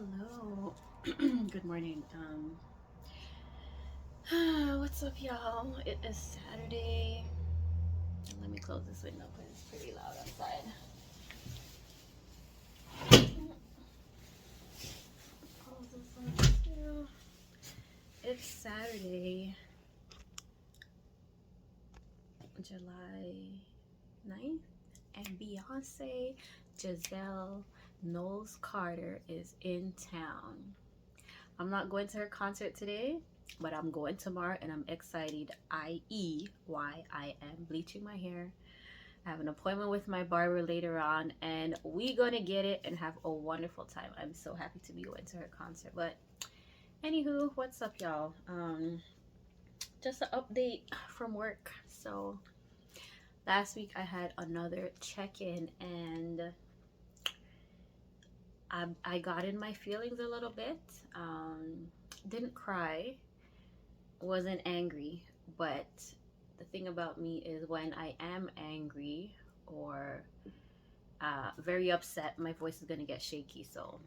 Hello. Good morning. What's up, y'all? It is Saturday. And let me close this window because it's pretty loud outside. Close this one too. It's Saturday, July 9th, and Beyonce Giselle Knowles Carter is in town. I'm not going to her concert today, but I'm going tomorrow and I'm excited, i.e., why I am bleaching my hair. I have an appointment with my barber later on, and we gonna get it and have a wonderful time. I'm so happy to be going to her concert. But anywho, what's up, y'all? Just an update from work. So last week I had another check-in, and I got in my feelings a little bit. Didn't cry, wasn't angry, but the thing about me is when I am angry or very upset, my voice is gonna get shaky. So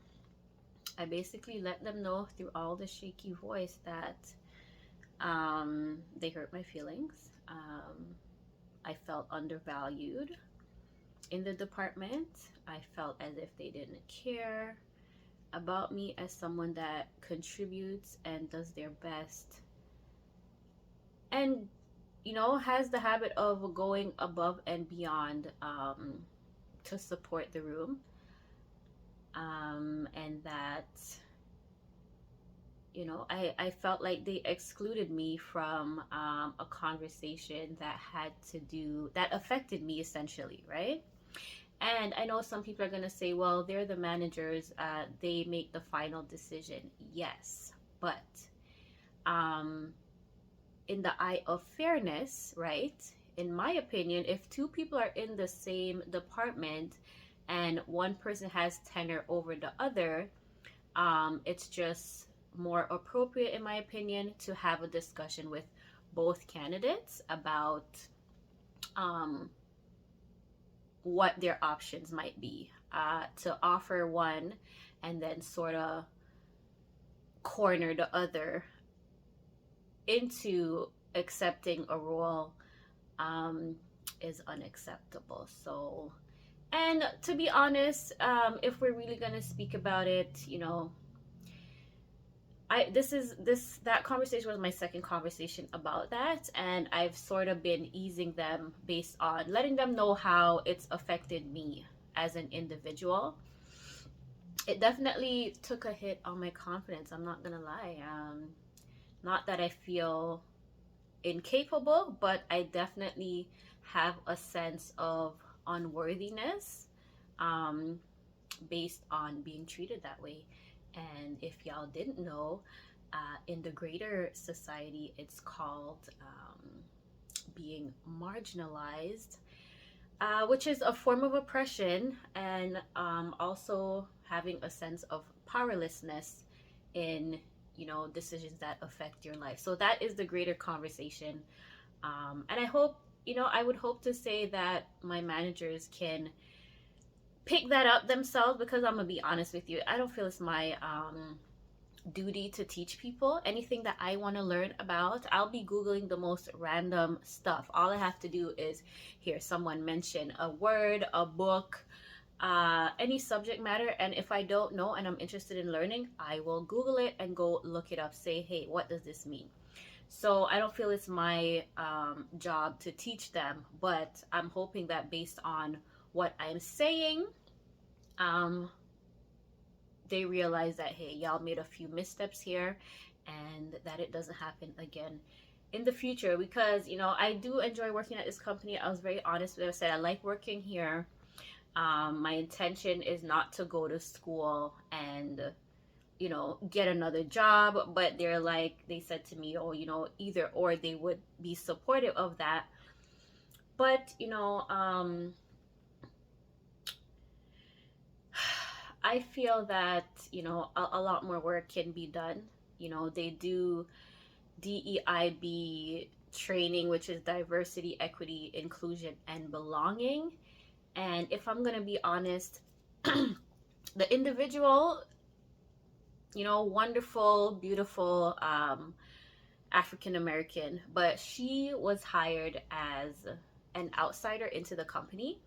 I basically let them know through all the shaky voice that they hurt my feelings. I felt undervalued in the department. I felt as if they didn't care about me as someone that contributes and does their best and has the habit of going above and beyond to support the room, and that I felt like they excluded me from a conversation that affected me essentially, right? And I know some people are going to say, well, they're the managers, they make the final decision. Yes, but um, in the eye of fairness, right? In my opinion, if two people are in the same department and one person has tenure over the other, it's just more appropriate, in my opinion, to have a discussion with both candidates about um, what their options might be. To offer one and then sort of corner the other into accepting a role um, is unacceptable. So, and to be honest, if we're really gonna speak about it, that conversation was my second conversation about that, and I've sort of been easing them based on letting them know how it's affected me as an individual. It definitely took a hit on my confidence. I'm not gonna lie. Not that I feel incapable, but I definitely have a sense of unworthiness um, based on being treated that way. And if y'all didn't know, in the greater society, it's called being marginalized, which is a form of oppression, and also having a sense of powerlessness in decisions that affect your life. So that is the greater conversation, and I hope I would hope to say that my managers can pick that up themselves, because I'm gonna be honest with you, I don't feel it's my duty to teach people anything that I want to learn about. I'll be googling the most random stuff. All I have to do is hear someone mention a word, a book, any subject matter, and if I don't know and I'm interested in learning, I will Google it and go look it up. Say, hey, what does this mean? So I don't feel it's my job to teach them, but I'm hoping that based on what I'm saying, um, they realize that, hey, y'all made a few missteps here, and that it doesn't happen again in the future. Because I do enjoy working at this company. I was very honest with them. I said I like working here. My intention is not to go to school and get another job, but they said to me, oh, either or, they would be supportive of that. But I feel that a lot more work can be done. They do DEIB training, which is diversity, equity, inclusion, and belonging. And if I'm gonna be honest, the individual wonderful, beautiful, African American, but she was hired as an outsider into the company.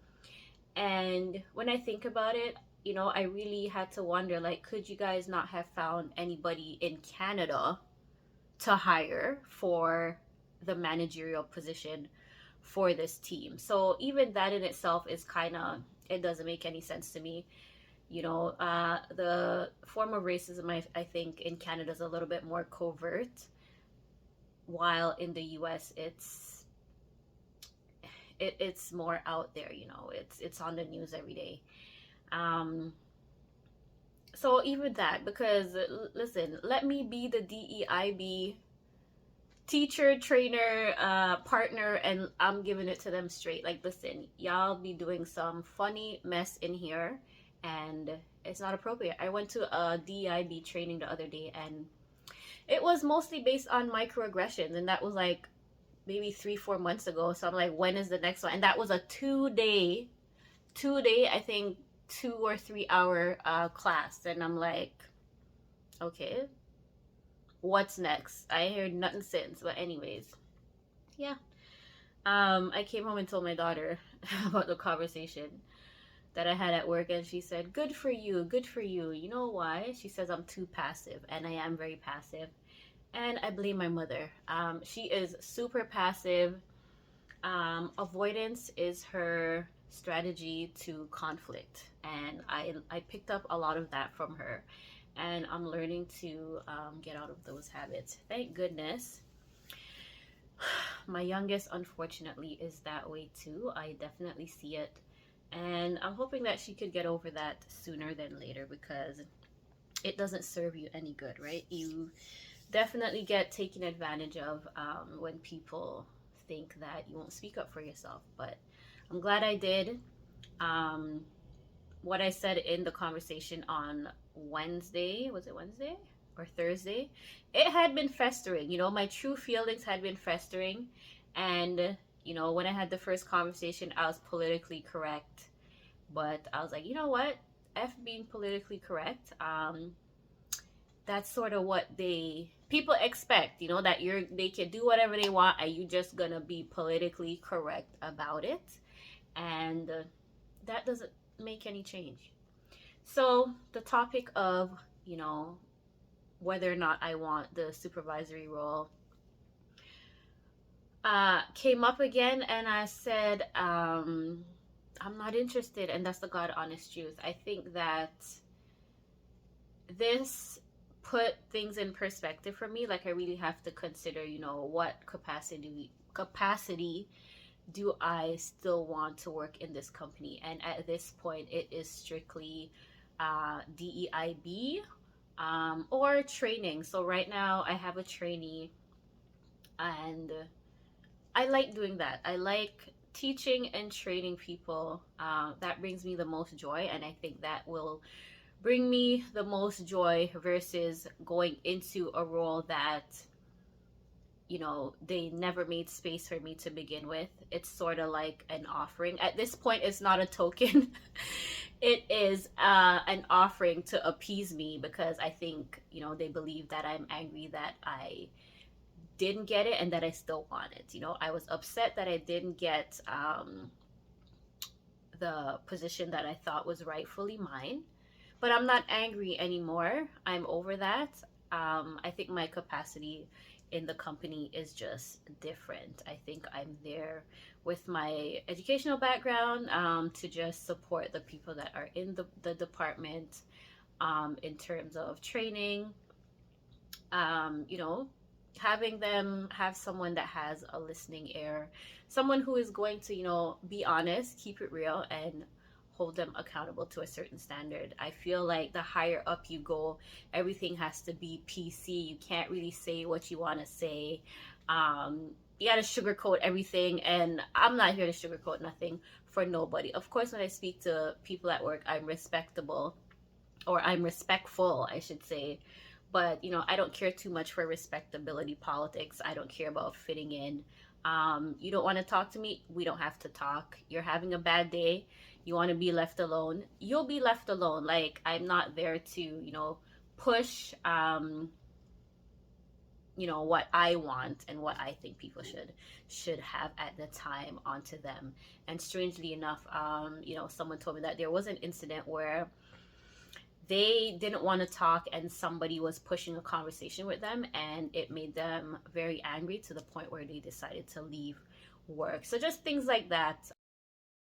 And when I think about it, I really had to wonder, like, could you guys not have found anybody in Canada to hire for the managerial position for this team? So even that in itself is kind of, it doesn't make any sense to me. The form of racism, I think, in Canada is a little bit more covert, while in the US it's more out there. It's on the news every day. um so even that, because listen, let me be the DEIB teacher, trainer, partner, and I'm giving it to them straight. Like, listen, y'all be doing some funny mess in here, and it's not appropriate. I went to a DEIB training the other day, and it was mostly based on microaggressions, and that was like maybe 3-4 months ago. So I'm like, when is the next one? And that was a 2 day, I think, 2 or 3 hour class. And I'm like, okay, what's next? I heard nothing since. But anyways, yeah. I came home and told my daughter about the conversation that I had at work, and she said, good for you, good for you. You know why? She says I'm too passive, and I am very passive. And I blame my mother. She is super passive. Avoidance is her strategy to conflict, and I picked up a lot of that from her, and I'm learning to get out of those habits. Thank goodness. My youngest, unfortunately, is that way too. I definitely see it, and I'm hoping that she could get over that sooner than later, because it doesn't serve you any good, right? You definitely get taken advantage of when people think that you won't speak up for yourself. But I'm glad I did. What I said in the conversation on Wednesday, was it Wednesday or Thursday? It had been festering. My true feelings had been festering. And, when I had the first conversation, I was politically correct. But I was like, you know what? F being politically correct. That's sort of what people expect, that they can do whatever they want, and you just gonna be politically correct about it. And that doesn't make any change. So the topic of, whether or not I want the supervisory role came up again, and I said, I'm not interested, and that's the God honest truth. I think that this put things in perspective for me. Like, I really have to consider, what capacity do I still want to work in this company. And at this point, it is strictly DEIB or training. So right now I have a trainee, and I like doing that. I like teaching and training people. That brings me the most joy, and I think that will bring me the most joy versus going into a role that they never made space for me to begin with. It's sort of like an offering. At this point, it's not a token. It is an offering to appease me, because I think they believe that I'm angry that I didn't get it and that I still want it. I was upset that I didn't get the position that I thought was rightfully mine. But I'm not angry anymore. I'm over that. I think my capacity in the company is just different. I think I'm there with my educational background to just support the people that are in the department in terms of training. Having them have someone that has a listening ear, someone who is going to, be honest, keep it real, and hold them accountable to a certain standard. I feel like the higher up you go, everything has to be PC. You can't really say what you want to say. You gotta sugarcoat everything, and I'm not here to sugarcoat nothing for nobody. Of course, when I speak to people at work, I'm respectable, or I'm respectful, I should say. But I don't care too much for respectability politics. I don't care about fitting in. You don't want to talk to me, we don't have to talk. You're having a bad day, you want to be left alone, you'll be left alone. Like, I'm not there to push what I want and what I think people should have at the time onto them. And strangely enough, someone told me that there was an incident where they didn't want to talk and somebody was pushing a conversation with them, and it made them very angry to the point where they decided to leave work. So just things like that.